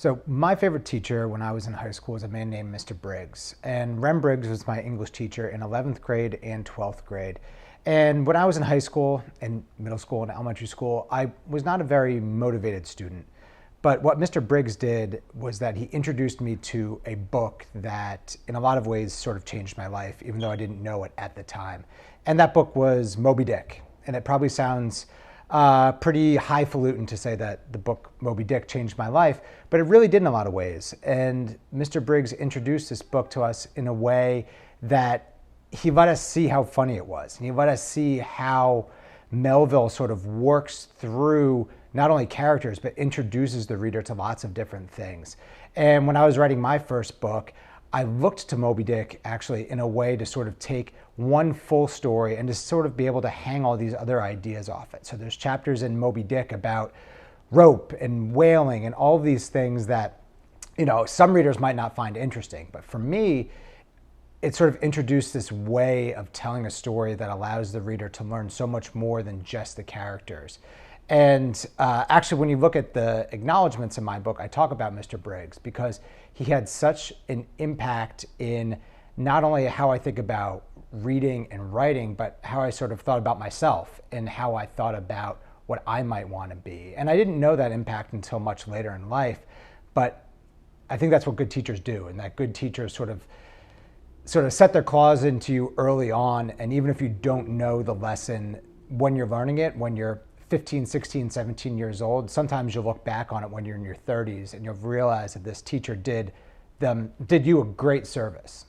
So my favorite teacher when I was in high school was a man named Mr. Briggs. And Rem Briggs was my English teacher in 11th grade and 12th grade. And when I was in high school and middle school and elementary school, I was not a very motivated student. But what Mr. Briggs did was that he introduced me to a book that in a lot of ways sort of changed my life, even though I didn't know it at the time. And that book was Moby Dick. And it probably sounds pretty highfalutin to say that the book Moby Dick changed my life, but it really did in a lot of ways. And Mr. Briggs introduced this book to us in a way that he let us see how funny it was. And he let us see how Melville sort of works through not only characters, but introduces the reader to lots of different things. And when I was writing my first book, I looked to Moby Dick actually in a way to sort of take one full story and to sort of be able to hang all these other ideas off it. So there's chapters in Moby Dick about rope and whaling and all these things that, some readers might not find interesting. But for me, it sort of introduced this way of telling a story that allows the reader to learn so much more than just the characters. And actually, when you look at the acknowledgments in my book, I talk about Mr. Briggs because he had such an impact in not only how I think about reading and writing, but how I sort of thought about myself and how I thought about what I might want to be. And I didn't know that impact until much later in life, but I think that's what good teachers do, and that good teachers sort of set their claws into you early on. And even if you don't know the lesson when you're learning it, when you're 15, 16, 17 years old, sometimes you'll look back on it when you're in your 30s and you'll realize that this teacher did you a great service.